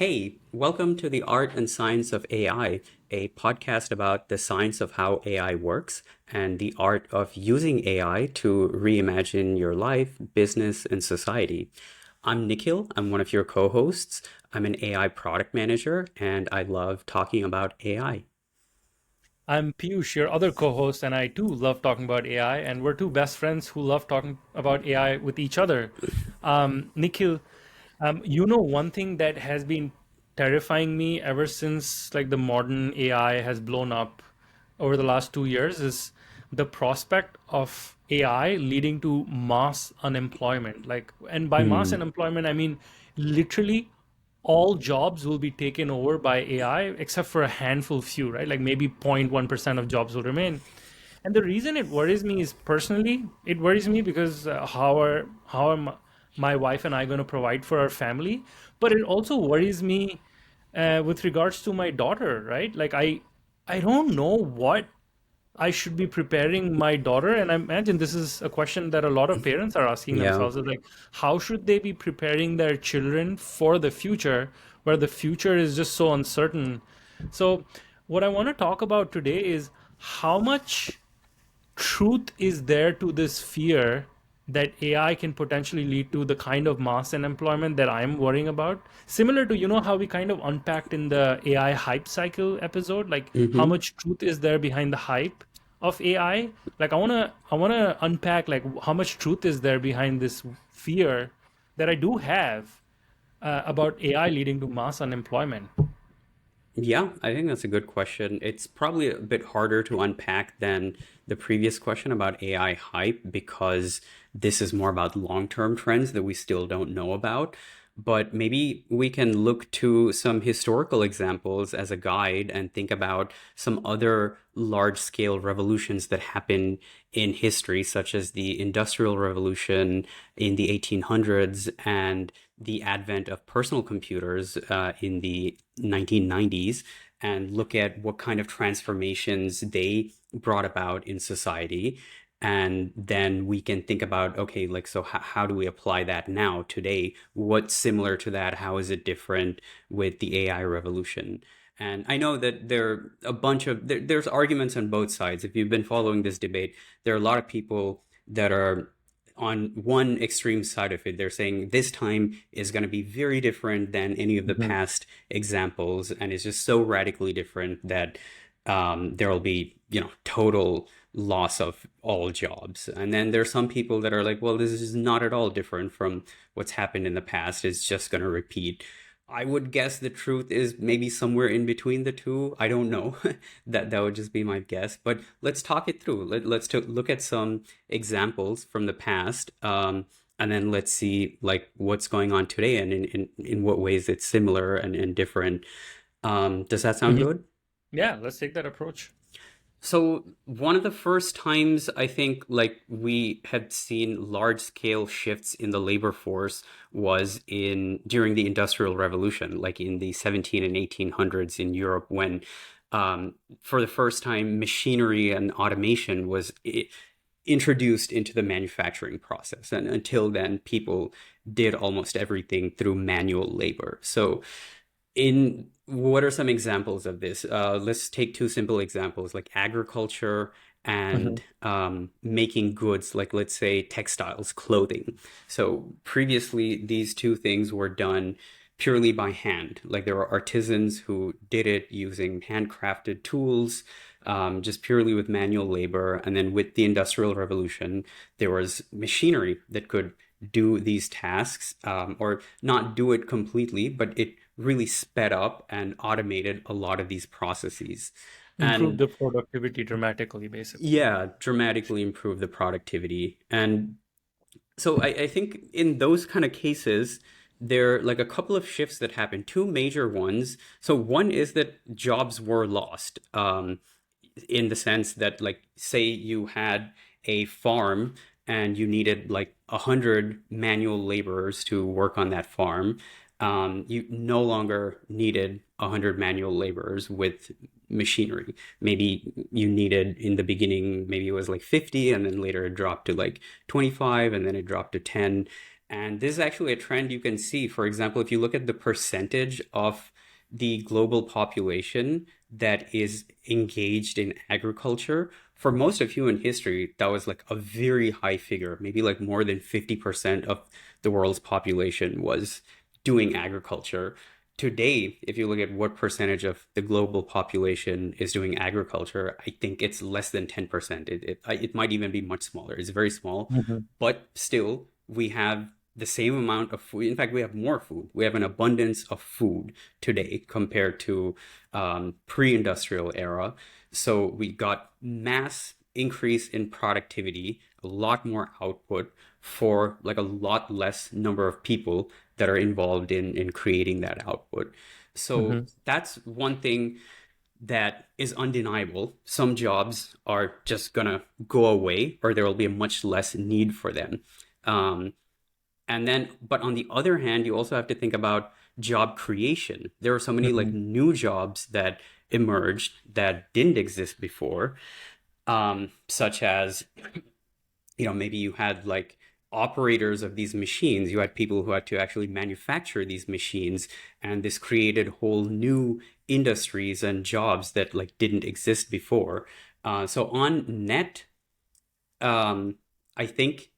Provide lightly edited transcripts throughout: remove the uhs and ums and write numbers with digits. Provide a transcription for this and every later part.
Hey, welcome to the Art and Science of AI, a podcast about the science of how AI works and the art of using AI to reimagine your life, business, and society. I'm Nikhil. I'm one of your co-hosts. I'm an AI product manager, and I love talking about AI. I'm Piyush, your other co-host, and I too love talking about AI, and we're two best friends who love talking about AI with each other. Nikhil, one thing that has been terrifying me ever since like the modern AI has blown up over the last 2 years is the prospect of AI leading to mass unemployment. Like, and by mass Hmm. unemployment, I mean literally all jobs will be taken over by AI except for a handful few, right? Like maybe 0.1% of jobs will remain. And the reason it worries me is personally, it worries me because how are my wife and I going to provide for our family? But it also worries me with regards to my daughter, right? Like I don't know what I should be preparing my daughter, and I imagine this is a question that a lot of parents are asking Yeah. themselves, is like, how should they be preparing their children for the future, where the future is just so uncertain? So, what I want to talk about today is how much truth is there to this fear that AI can potentially lead to the kind of mass unemployment that I'm worrying about. Similar to, how we kind of unpacked in the AI hype cycle episode, like how Hmm. much truth is there behind the hype of AI? Like I wanna unpack like how much truth is there behind this fear that I do have about AI leading to mass unemployment. Yeah, I think that's a good question. It's probably a bit harder to unpack than the previous question about AI hype because this is more about long-term trends that we still don't know about. But maybe we can look to some historical examples as a guide and think about some other large-scale revolutions that happened in history, such as the Industrial Revolution in the 1800s and the advent of personal computers in the 1990s, and look at what kind of transformations they brought about in society. And then we can think about, okay, like, so how do we apply that now, today? What's similar to that? How is it different with the AI revolution? And I know that there are a bunch of, there's arguments on both sides. If you've been following this debate, there are a lot of people that are on one extreme side of it. They're saying this time is going to be very different than any of the Mhm. past examples, and it's just so radically different that there will be, total loss of all jobs. And then there's some people that are like, well, this is not at all different from what's happened in the past. It's just going to repeat. I would guess the truth is maybe somewhere in between the two. I don't know. That would just be my guess. But let's talk it through. Let's look at some examples from the past, and then let's see like what's going on today and in what ways it's similar and different. Does that sound Mhm. good? Yeah, let's take that approach. So one of the first times I think like we had seen large scale shifts in the labor force was in during the Industrial Revolution, like in the 17 and 1800s in Europe, when for the first time machinery and automation was introduced into the manufacturing process. And until then, people did almost everything through manual labor. So in what are some examples of this? Let's take two simple examples like agriculture Mhm. and making goods, like let's say textiles, clothing. So previously, these two things were done purely by hand. Like there were artisans who did it using handcrafted tools, just purely with manual labor. And then with the Industrial Revolution, there was machinery that could do these tasks, or not do it completely, but it really sped up and automated a lot of these processes. Improve And the productivity dramatically, basically. yeah, dramatically improve the productivity. And so I think in those kind of cases, there are like a couple of shifts that happen, two major ones. So one is that jobs were lost, in the sense that, like, say you had a farm and you needed like 100 manual laborers to work on that farm. You no longer needed 100 manual laborers with machinery. Maybe you needed in the beginning, maybe it was like 50, and then later it dropped to like 25, and then it dropped to 10. And this is actually a trend you can see. For example, if you look at the percentage of the global population that is engaged in agriculture, for most of human history, that was like a very high figure. Maybe like more than 50% of the world's population was doing agriculture. Today, if you look at what percentage of the global population is doing agriculture, I think it's less than 10%. It might even be much smaller. It's very small, Mhm. but still, we have the same amount of food. In fact, we have more food. We have an abundance of food today compared to pre-industrial era. So we got mass increase in productivity, a lot more output for like a lot less number of people that are involved in creating that output. So Mhm. that's one thing that is undeniable. Some jobs are just gonna go away, or there will be a much less need for them. Um, and then, but on the other hand, you also have to think about job creation. There are so many like Mhm. new jobs that emerged that didn't exist before, such as, maybe you had like operators of these machines. You had people who had to actually manufacture these machines, and this created whole new industries and jobs that like didn't exist before. So on net, um, I think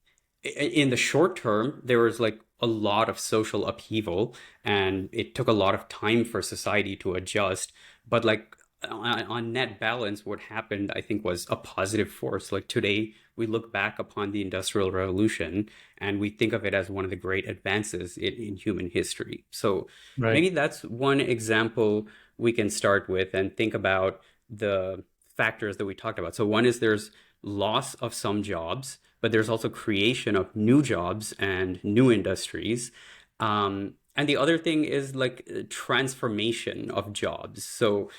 in the short term, there was like a lot of social upheaval, and it took a lot of time for society to adjust. But like on net balance, what happened, I think, was a positive force. Like today, we look back upon the Industrial Revolution and we think of it as one of the great advances in human history. So Right. maybe that's one example we can start with and think about the factors that we talked about. So one is there's loss of some jobs, but there's also creation of new jobs and new industries. And the other thing is like transformation of jobs. So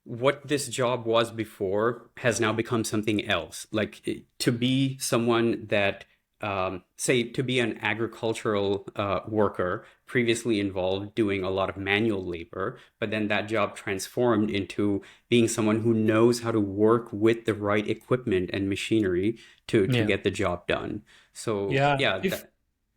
what this job was before has now become something else. Like to be someone that, say, to be an agricultural worker previously involved doing a lot of manual labor, but then that job transformed into being someone who knows how to work with the right equipment and machinery to Yeah. get the job done. So Yeah. yeah,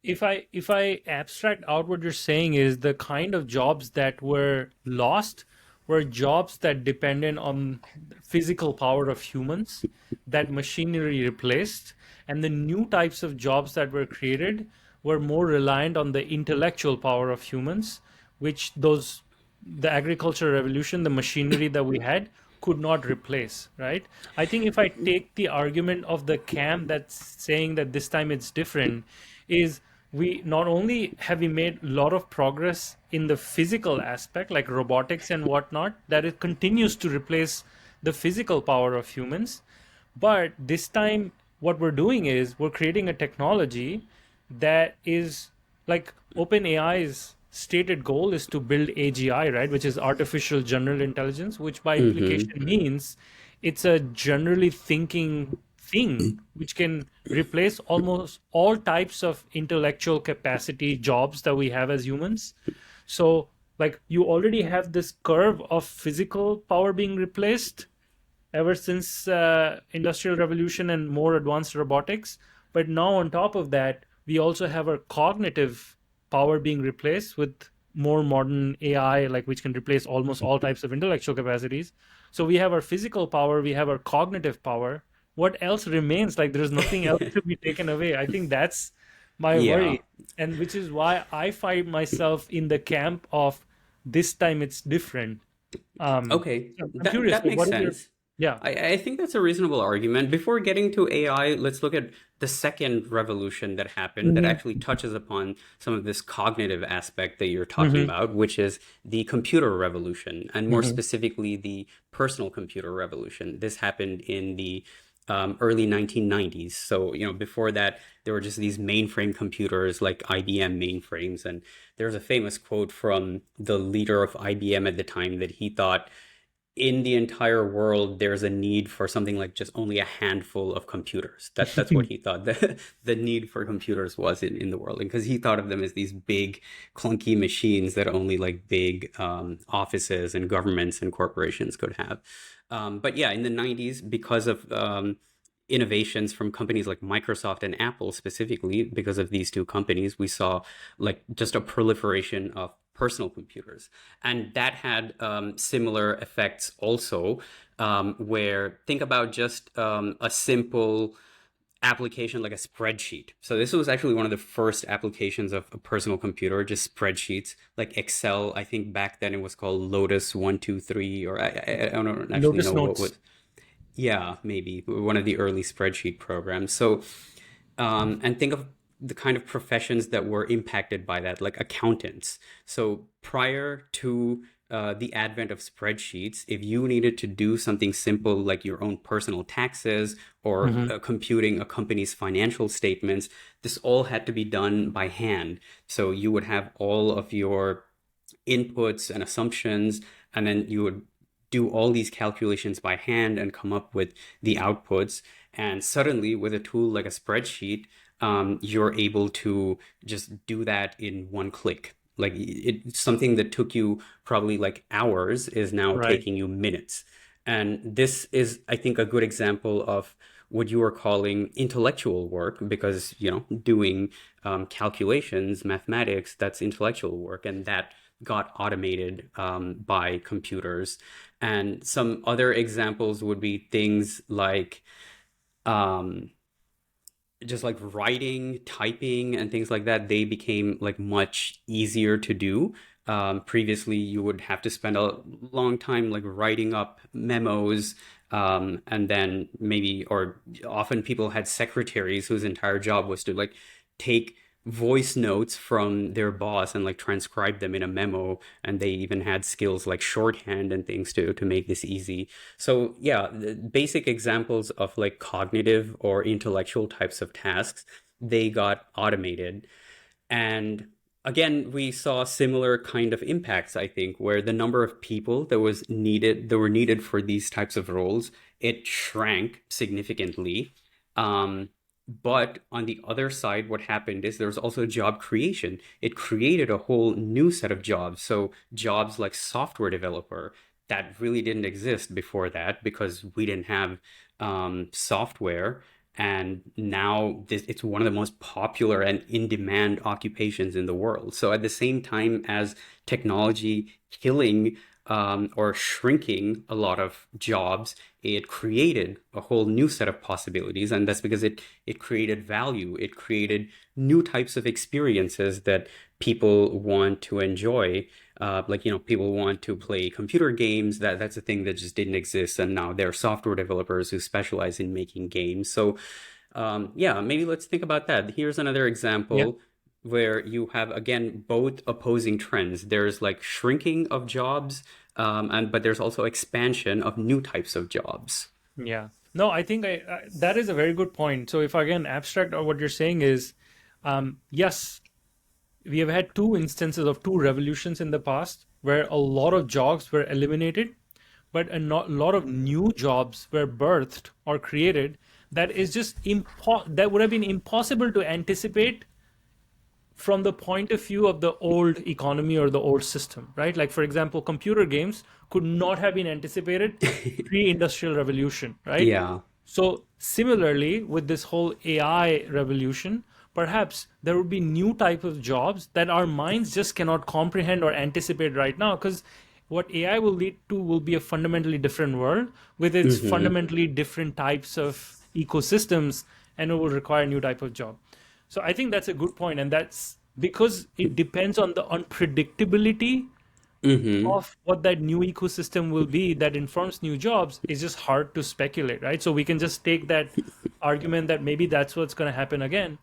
If I abstract out what you're saying is the kind of jobs that were lost were jobs that depended on the physical power of humans that machinery replaced, and the new types of jobs that were created were more reliant on the intellectual power of humans, which those the agricultural revolution, the machinery that we had could not replace, right? I think if I take the argument of the camp that's saying that this time it's different, is we not only have we made a lot of progress in the physical aspect, like robotics and whatnot, that it continues to replace the physical power of humans, but this time, what we're doing is we're creating a technology that is like OpenAI's stated goal is to build AGI, right? Which is artificial general intelligence, which by hmm implication means it's a generally thinking thing which can replace almost all types of intellectual capacity jobs that we have as humans. So, like, you already have this curve of physical power being replaced ever since industrial revolution and more advanced robotics, but now on top of that we also have our cognitive power being replaced with more modern AI, like which can replace almost all types of intellectual capacities. So we have our physical power, we have our cognitive power. What else remains? Like there's nothing else to be taken away. I think that's my Yeah. worry, and which is why I find myself in the camp of this time it's different. Okay, So I'm that curious, that like, makes what is your, sense. yeah. I think that's a reasonable argument. Before getting to AI, let's look at the second revolution that happened that Hmm. actually touches upon some of this cognitive aspect that you're talking Hmm. about, which is the computer revolution, and more Hmm. specifically, the personal computer revolution. This happened in the early 1990s. So, before that, there were just these mainframe computers like IBM mainframes. And there's a famous quote from the leader of IBM at the time that he thought in the entire world there's a need for something like just only a handful of computers. That's what he thought the need for computers was in the world, because he thought of them as these big clunky machines that only like big offices and governments and corporations could have. But yeah, in the 90s, because of innovations from companies like Microsoft and Apple specifically, because of these two companies, we saw like just a proliferation of personal computers. And that had similar effects also, where think about just a simple application like a spreadsheet. So this was actually one of the first applications of a personal computer, just spreadsheets like Excel. I think back then it was called Lotus 123, or I don't actually Lotus know what Notes. was. Yeah, maybe one of the early spreadsheet programs. So, and think of the kind of professions that were impacted by that, like accountants. So prior to the advent of spreadsheets, if you needed to do something simple like your own personal taxes or Hmm. computing a company's financial statements, this all had to be done by hand. So you would have all of your inputs and assumptions, and then you would do all these calculations by hand and come up with the outputs. And suddenly, with a tool like a spreadsheet, you're able to just do that in one click. Like it's something that took you probably like hours is now Right. taking you minutes. And this is, I think, a good example of what you are calling intellectual work, because, doing calculations, mathematics, that's intellectual work. And that got automated by computers. And some other examples would be things like um, just like writing, typing, and things like that. They became like much easier to do. Previously, you would have to spend a long time like writing up memos, and then maybe, or often people had secretaries whose entire job was to like take voice notes from their boss and like transcribe them in a memo, and they even had skills like shorthand and things to make this easy. So yeah, the basic examples of like cognitive or intellectual types of tasks, they got automated. And again, we saw similar kind of impacts, I think, where the number of people that were needed for these types of roles, it shrank significantly. Um, but on the other side, what happened is there was also job creation. It created a whole new set of jobs. So jobs like software developer, that really didn't exist before that, because we didn't have software. And now it's one of the most popular and in-demand occupations in the world. So at the same time as technology killing or shrinking a lot of jobs, it created a whole new set of possibilities. And that's because it created value. It created new types of experiences that people want to enjoy. Like, people want to play computer games. That's a thing that just didn't exist. And now there are software developers who specialize in making games. So, yeah, maybe let's think about that. Here's another Yeah. example where you have, again, both opposing trends. There's like shrinking of jobs, but there's also expansion of new types of jobs. Yeah. No, I think that is a very good point. So if again abstract or what you're saying is, yes, we have had two instances of two revolutions in the past where a lot of jobs were eliminated, but lot of new jobs were birthed or created that is just that would have been impossible to anticipate from the point of view of the old economy or the old system, right? Like, for example, computer games could not have been anticipated pre-industrial revolution, right? Yeah. So similarly, with this whole AI revolution, perhaps there would be new type of jobs that our minds just cannot comprehend or anticipate right now, because what AI will lead to will be a fundamentally different world with its Hmm. fundamentally different types of ecosystems, and it will require a new type of job. So I think that's a good point, and that's because it depends on the unpredictability Hmm. of what that new ecosystem will be that informs new jobs. Is just hard to speculate, right? So we can just take that argument that maybe that's what's going to happen again.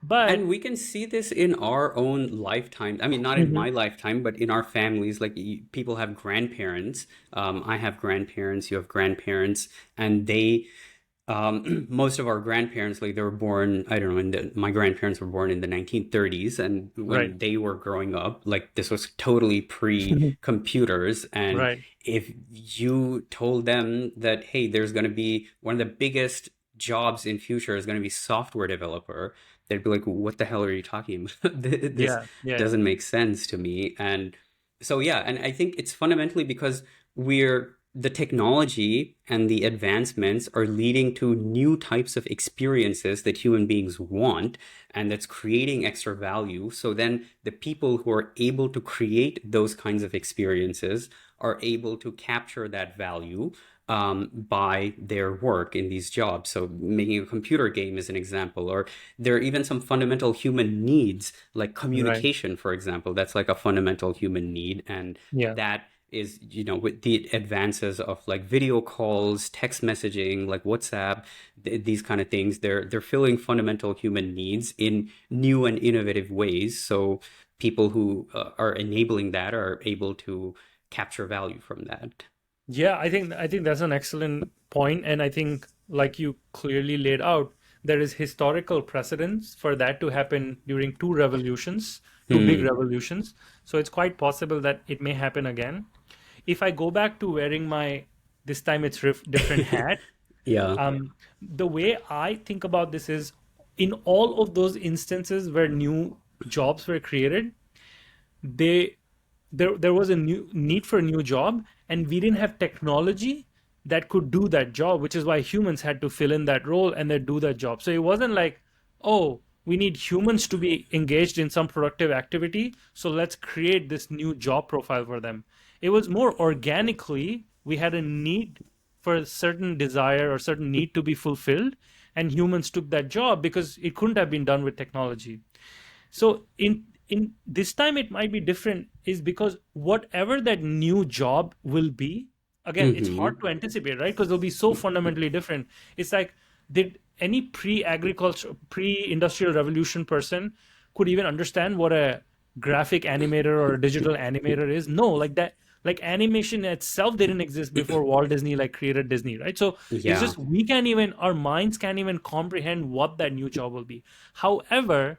But And we can see this in our own lifetime. I mean, not in my Mhm. lifetime, but in our families. Like people have grandparents. I have grandparents. You have grandparents, and most of our grandparents, like they were born. I don't know. My grandparents were born in the 1930s, and Right. when they were growing up, like this was totally pre-computers. And Right. if you told them that, hey, there's going to be one of the biggest jobs in future is going to be software developer, they'd be like, what the hell are you talking about? This Yeah. Yeah. doesn't make sense to me. And so, yeah, and I think it's fundamentally because we're the technology and the advancements are leading to new types of experiences that human beings want, and that's creating extra value. So then the people who are able to create those kinds of experiences are able to capture that value by their work in these jobs. So making a computer game is an example, or there are even some fundamental human needs, like Right. communication, for example. That's like a fundamental human need, and Yeah. that is, with the advances of like video calls, text messaging, like WhatsApp, these kind of things, they're filling fundamental human needs in new and innovative ways. So people who are enabling that are able to capture value from that. Yeah, I think that's an excellent point, and I think, like you clearly laid out, there is historical precedence for that to happen during two revolutions, two big Hmm. revolutions. So it's quite possible that it may happen again. If I go back to wearing my, this time it's different hat, Yeah. the way I think about this is, in all of those instances where new jobs were created, they there was a new need for a new job, and we didn't have technology that could do that job, which is why humans had to fill in that role and then do that job. So it wasn't like, oh, we need humans to be engaged in some productive activity, so let's create this new job profile for them. It was more organically, we had a need for a certain desire or certain need to be fulfilled, and humans took that job because it couldn't have been done with technology. So in this time it might be different, is because whatever that new job will be, again, it's hard Hmm. to anticipate, right? Because they'll be so fundamentally different. It's like, did any pre-agriculture, pre-industrial revolution person could even understand what a graphic animator or a digital animator is? No, like that, like animation itself didn't exist before Walt Disney like created Disney, right? So it's Yeah. just, we can't even, our minds can't even comprehend what that new job will be. However,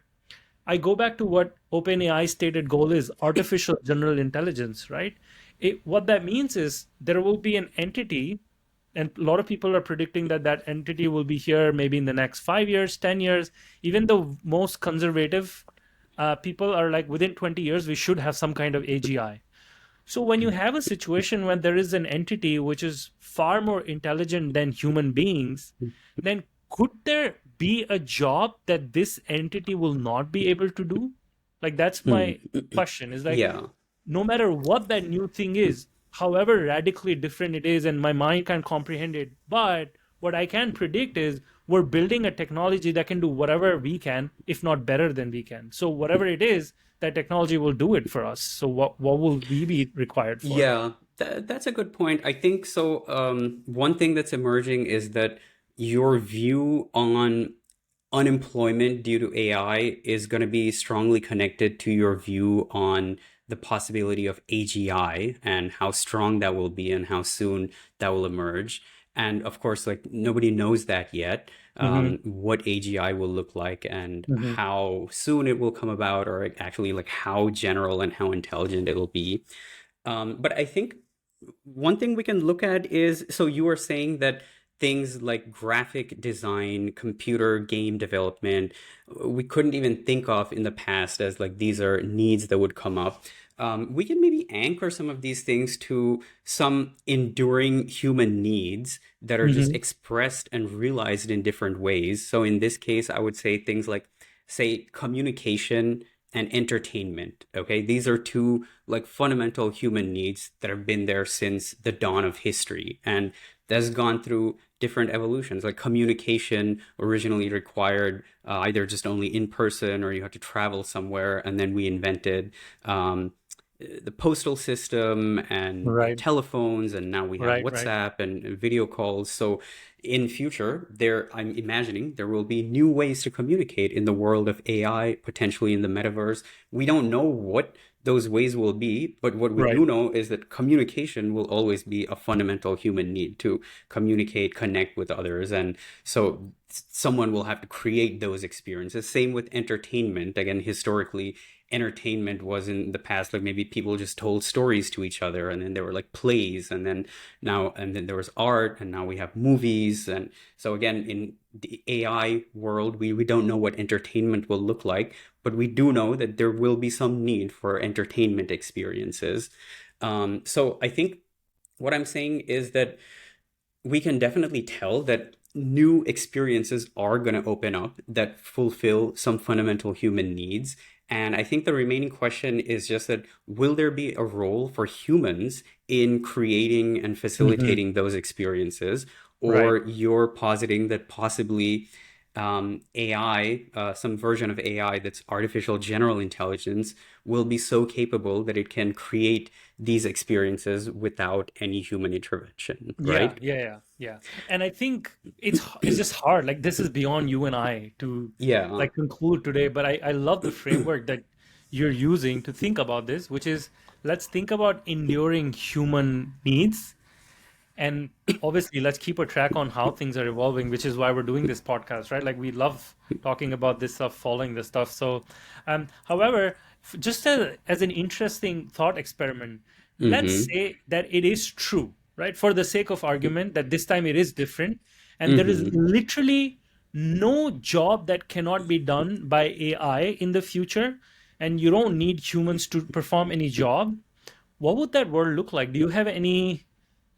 I go back to what OpenAI's stated goal is: artificial general intelligence, right? What that means is there will be an entity, and a lot of people are predicting that that entity will be here maybe in the next 5 years, 10 years. Even the most conservative people are like, within 20 years, we should have some kind of AGI. So when you have a situation when there is an entity which is far more intelligent than human beings, then could there be a job that this entity will not be able to do? Like, that's Hmm. my question. Is like, Yeah. no matter what that new thing is, however radically different it is, and my mind can't comprehend it, but what I can predict is we're building a technology that can do whatever we can, if not better than we can. So whatever it is, that technology will do it for us. So what will we be required for? Yeah, that's a good point. I think so. One thing that's emerging is that your view on unemployment due to AI is going to be strongly connected to your view on the possibility of AGI and how strong that will be and how soon that will emerge. And of course, like nobody knows that yet, Hmm. what AGI will look like and Hmm. how soon it will come about, or actually like how general and how intelligent it'll be. But I think one thing we can look at is, so you were saying that things like graphic design, computer game development, we couldn't even think of in the past as like these are needs that would come up. We can maybe anchor some of these things to some enduring human needs that are just Hmm. expressed and realized in different ways. So in this case, I would say things like, say, communication and entertainment. Okay, these are two like fundamental human needs that have been there since the dawn of history, and that's gone through different evolutions. Like communication originally required either just only in person or you had to travel somewhere, and then we invented the postal system and Right, telephones, and now we have right. WhatsApp and video calls. So in future, I'm imagining there will be new ways to communicate in the world of AI, potentially in the metaverse. We don't know what those ways will be, but what we Right, do know is that communication will always be a fundamental human need to communicate, connect with others. And so someone will have to create those experiences. Same with entertainment. Again, historically, entertainment was in the past like maybe people just told stories to each other, and then there were like plays, and then there was art, and now we have movies. And so again, in the AI world, we don't know what entertainment will look like, but we do know that there will be some need for entertainment experiences. So I think what I'm saying is that we can definitely tell that new experiences are going to open up that fulfill some fundamental human needs. And I think the remaining question is just that will there be a role for humans in creating and Hmm. facilitating those experiences? Right. Or you're positing that possibly AI, some version of AI that's artificial general intelligence, will be so capable that it can create these experiences without any human intervention, Yeah, right? yeah, yeah, yeah. And I think it's just hard. Like this is beyond you and I to Yeah. like conclude today, but I love the framework that you're using to think about this, which is let's think about enduring human needs. And obviously, let's keep a track on how things are evolving, which is why we're doing this podcast, right? Like we love talking about this stuff, following this stuff. So, however, just as an interesting thought experiment, let's Mm-hmm. say that it is true, right? For the sake of argument, that this time it is different, and there is Mm-hmm. literally no job that cannot be done by AI in the future, and you don't need humans to perform any job. What would that world look like? Do you have any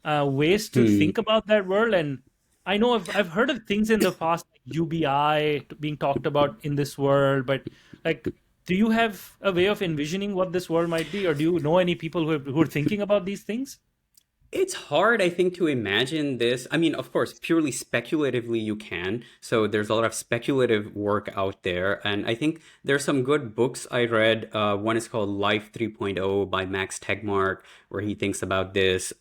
ways to Hmm. think about that world? And I know I've heard of things in the past, like UBI being talked about in this world, but like, do you have a way of envisioning what this world might be, or do you know any people who are thinking about these things? It's hard, I think, to imagine this. I mean, of course, purely speculatively you can. So there's a lot of speculative work out there. And I think there's some good books I read. One is called Life 3.0 by Max Tegmark, where he thinks about this.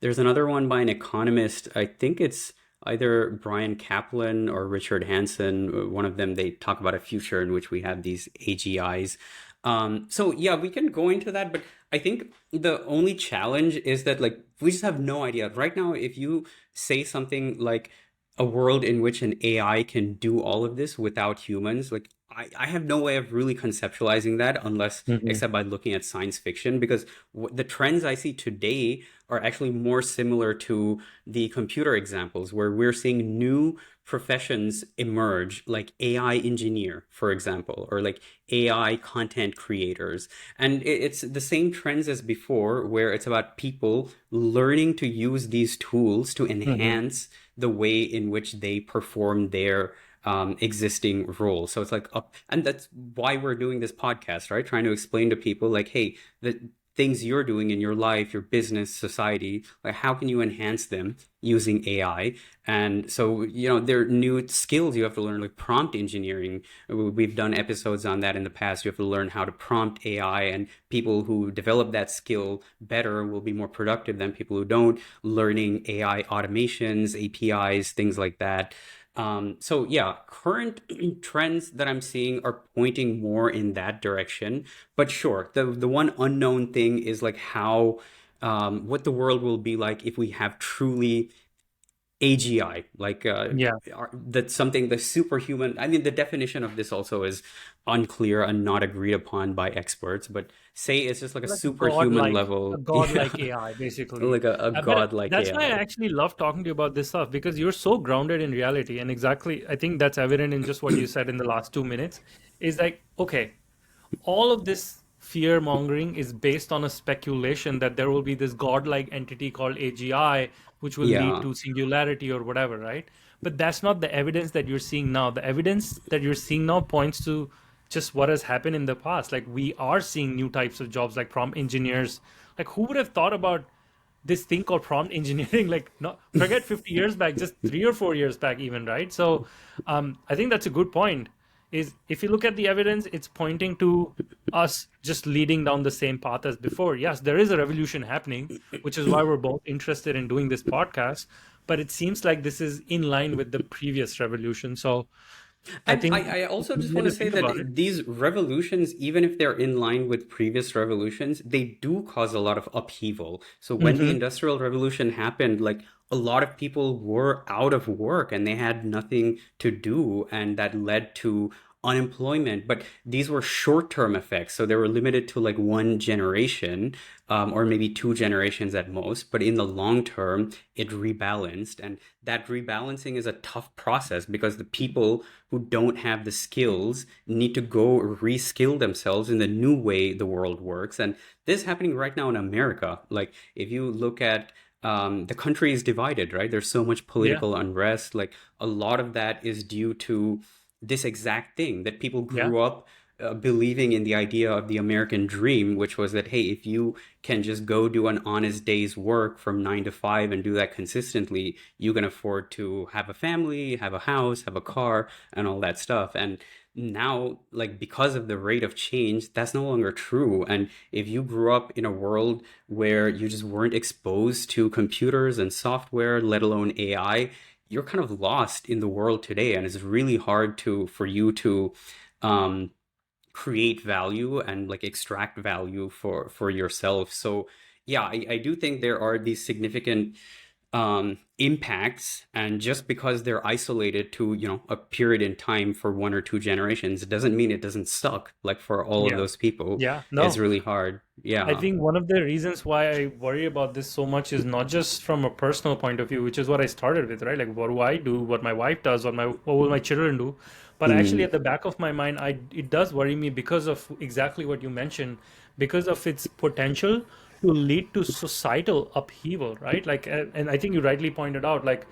There's another one by an economist. I think it's either Brian Kaplan or Richard Hansen. One of them, they talk about a future in which we have these AGIs. So yeah, we can go into that, but I think the only challenge is that like we just have no idea. Right now, if you say something like a world in which an AI can do all of this without humans, like I have no way of really conceptualizing that unless Hmm. except by looking at science fiction, because the trends I see today are actually more similar to the computer examples where we're seeing new professions emerge, like AI engineer, for example, or like AI content creators. And it's the same trends as before, where it's about people learning to use these tools to Hmm. enhance the way in which they perform their existing roles. So it's like, and that's why we're doing this podcast, right? Trying to explain to people, like, hey, the things you're doing in your life, your business, society, like, how can you enhance them using AI? And so, there are new skills you have to learn, like prompt engineering. We've done episodes on that in the past. You have to learn how to prompt AI, and people who develop that skill better will be more productive than people who don't. Learning AI automations, APIs, things like that. So yeah, current trends that I'm seeing are pointing more in that direction. But sure, the one unknown thing is like how what the world will be like if we have truly AGI, like Yeah, that's something the superhuman. I mean, the definition of this also is unclear and not agreed upon by experts. But say it's just like a like superhuman a level, yeah, godlike AI, basically. like a But god like that's why I AI. actually love talking to you about this stuff because you're so grounded in reality, and exactly, I think that's evident in just what you said in the last 2 minutes. Is like, okay, all of this fear mongering is based on a speculation that there will be this godlike entity called AGI, which will lead Yeah. to singularity or whatever, right? But that's not the evidence that you're seeing now. The evidence that you're seeing now points to just what has happened in the past. Like we are seeing new types of jobs like prompt engineers. Like who would have thought about this thing called prompt engineering? Like not forget 50 years back, just 3 or 4 years back, even, right? So I think that's a good point. Is if you look at the evidence, it's pointing to us just leading down the same path as before. Yes, there is a revolution happening, which is why we're both interested in doing this podcast. But it seems like this is in line with the previous revolution. So I And think I also we just need want to to say think about it. that these revolutions, even if they're in line with previous revolutions, they do cause a lot of upheaval. So when the Hmm. Industrial Revolution happened, like a lot of people were out of work and they had nothing to do, and that led to unemployment, but these were short-term effects. So they were limited to like one generation, or maybe two generations at most. But in the long term, it rebalanced. And that rebalancing is a tough process because the people who don't have the skills need to go reskill themselves in the new way the world works. And this is happening right now in America. Like if you look at the country is divided, right? There's so much Yeah, political unrest. Like a lot of that is due to this exact thing that people yeah, grew up believing in the idea of the American dream, which was that, hey, if you can just go do an honest day's work from 9 to 5 and do that consistently, you can afford to have a family, have a house, have a car, and all that stuff. And now, like, because of the rate of change, that's no longer true. And if you grew up in a world where you just weren't exposed to computers and software, let alone AI, you're kind of lost in the world today, and it's really hard to for you to um, create value and like extract value for yourself. So yeah, I do think there are these significant impacts, and just because they're isolated to a period in time for one or two generations, it doesn't mean it doesn't suck. Like for all of yeah, those people, yeah. it's No, really hard. I Yeah. think one of the reasons why I worry about this so much is not just from a personal point of view, which is what I started with, right? Like, what do I do? What my wife does? What will my children do? But actually, Mm, at the back of my mind, it does worry me because of exactly what you mentioned, because of its potential to lead to societal upheaval, right? Like, and I think you rightly pointed out, like,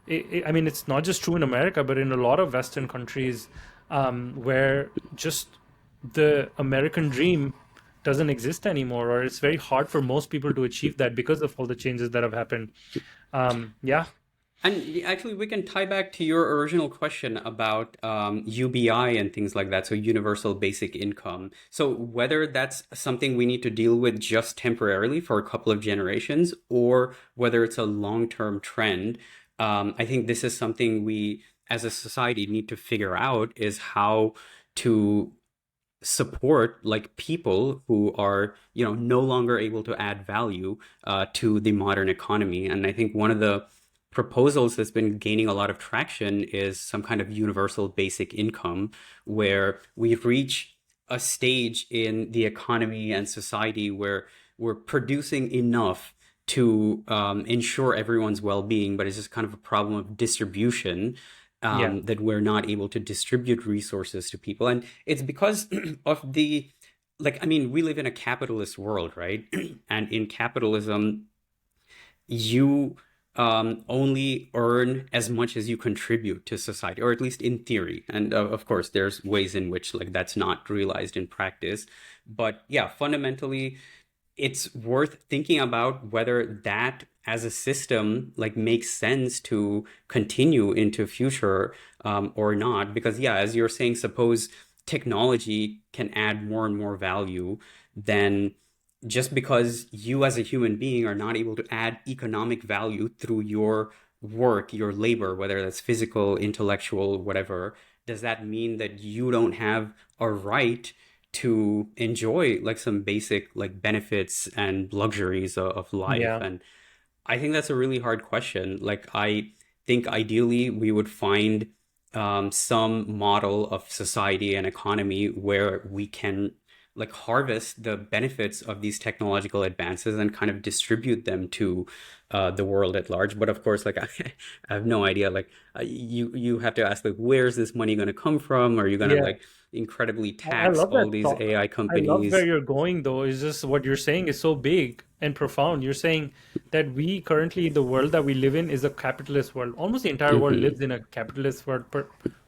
I mean, it's not just true in America, but in a lot of Western countries, where just the American dream doesn't exist anymore, or it's very hard for most people to achieve that because of all the changes that have happened. Yeah, And actually, we can tie back to your original question about UBI and things like that, so universal basic income. So whether that's something we need to deal with just temporarily for a couple of generations, or whether it's a long-term trend, I think this is something we, as a society, need to figure out is how to support like people who are no longer able to add value to the modern economy. And I think one of the proposals that's been gaining a lot of traction is some kind of universal basic income, where we reach a stage in the economy and society where we're producing enough to ensure everyone's well-being, but it's just kind of a problem of distribution, yeah, that we're not able to distribute resources to people. And it's because of the, like, I mean, we live in a capitalist world, right? And in capitalism, you only earn as much as you contribute to society, or at least in theory. And of course, there's ways in which like that's not realized in practice. But yeah, fundamentally, it's worth thinking about whether that as a system like makes sense to continue into future, or not. Because yeah, as you're saying, suppose technology can add more and more value, then just because you as a human being are not able to add economic value through your work, your labor, whether that's physical, intellectual, whatever, does that mean that you don't have a right to enjoy like some basic like benefits and luxuries of life? yeah, And I think that's a really hard question. Like, I think ideally we would find some model of society and economy where we can like harvest the benefits of these technological advances and kind of distribute them to the world at large. But of course, like I have no idea. Like you have to ask, like, where's this money going to come from? Are you going to yeah. like incredibly I tax love all that these thought. AI I love where companies? you're going, though. Is just what you're saying is so big and profound. You're saying that we currently, the world that we live in is a capitalist world. Almost the entire world Hmm. lives in a capitalist world,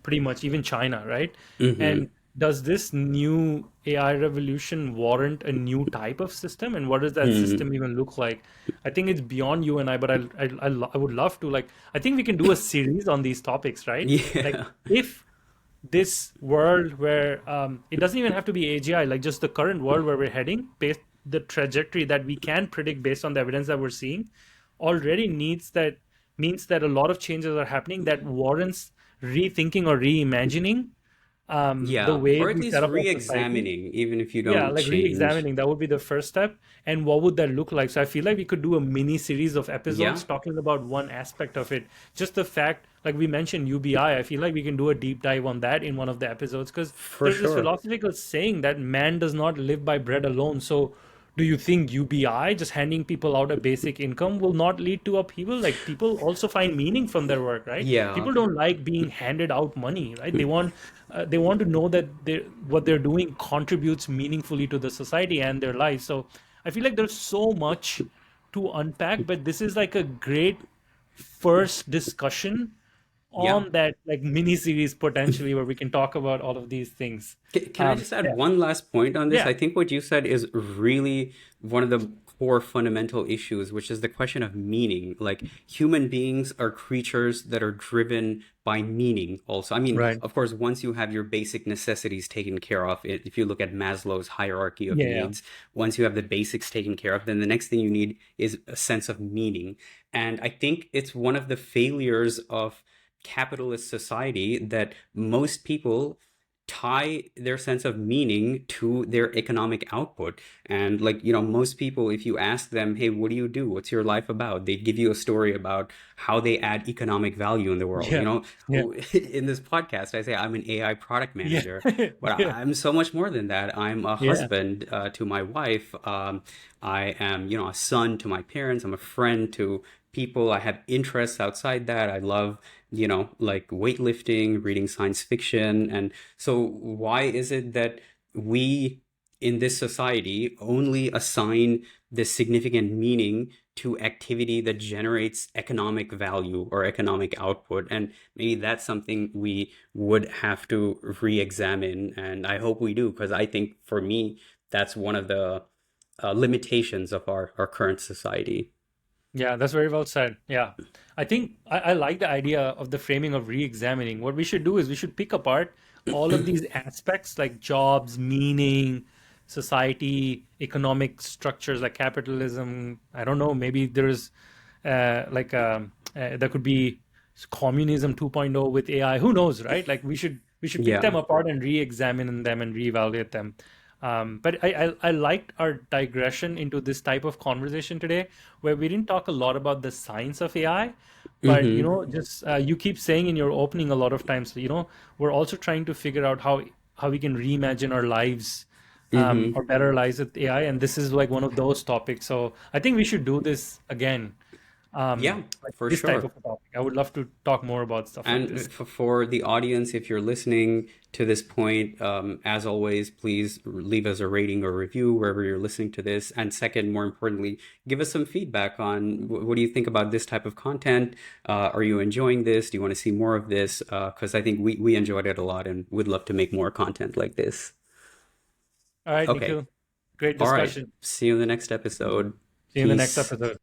pretty much, even China, right? Hmm. And does this new AI revolution warrant a new type of system? And what does that Hmm. system even look like? I think it's beyond you and I, but I would love to, like, I think we can do a series on these topics, right? Like, Yeah. if this world where it doesn't even have to be AGI, like just the current world where we're heading, based the trajectory that we can predict based on the evidence that we're seeing, already needs that means that a lot of changes are happening that warrants rethinking or reimagining the Yeah, way or at we set least up our society. re-examining, even if you Yeah, don't like change. re-examining, that would be the first step. And what would that look like? So I feel like we could do a mini series of Yeah, episodes talking about one aspect of it. Just the fact, like we mentioned UBI, I feel like we can do a deep dive on that in one of the episodes because for there's this sure. philosophical saying that man does not live by bread alone. So do you think UBI, just handing people out a basic income, will not lead to upheaval? Like people also find meaning from their work, right? Yeah. People don't like being handed out money, right? They want to know that what they're doing contributes meaningfully to the society and their lives. So I feel like there's so much to unpack, but this is like a great first discussion Yeah. on that like mini series potentially where we can talk about all of these things. Can I just add Yeah, one last point on this? yeah, I think what you said is really one of the core fundamental issues, which is the question of meaning. Like human beings are creatures that are driven by meaning also. I mean, right. of course, once you have your basic necessities taken care of, if you look at Maslow's hierarchy of Yeah, needs, once you have the basics taken care of, then the next thing you need is a sense of meaning. And I think it's one of the failures of capitalist society that most people tie their sense of meaning to their economic output. And like, most people, if you ask them, hey, what do you do? What's your life about? They give you a story about how they add economic value in the world. yeah, yeah, In this podcast, I say I'm an AI product yeah, manager, but yeah, I'm so much more than that. I'm a yeah. husband to my wife. I am, a son to my parents. I'm a friend to people. I have interests outside that. I love, like weightlifting, reading science fiction. And so why is it that we in this society only assign this significant meaning to activity that generates economic value or economic output? And maybe that's something we would have to re-examine. And I hope we do, because I think for me, that's one of the limitations of our current society. Yeah, that's very well said. Yeah. I think I like the idea of the framing of re-examining. What we should do is we should pick apart all of these aspects like jobs, meaning, society, economic structures like capitalism. I don't know, maybe there's there could be communism 2.0 with AI. Who knows, right? Like we should pick them Yeah. apart and re-examine them and reevaluate them. But I liked our digression into this type of conversation today, where we didn't talk a lot about the science of AI, but Hmm. just you keep saying in your opening a lot of times, we're also trying to figure out how we can reimagine our lives, Hmm. or better lives with AI, and this is like one of those topics. So I think we should do this again, Yeah, like for this type sure. of a topic. I would love to talk more about stuff like And this. for the audience, if you're listening to this point, as always, please leave us a rating or review wherever you're listening to this. And second, more importantly, give us some feedback on what do you think about this type of content? Are you enjoying this? Do you want to see more of this? Because I think we enjoyed it a lot and would love to make more content like this. All right, Okay. Nikhil, great All right. discussion. See you in the next episode. See you in the next Peace. episode.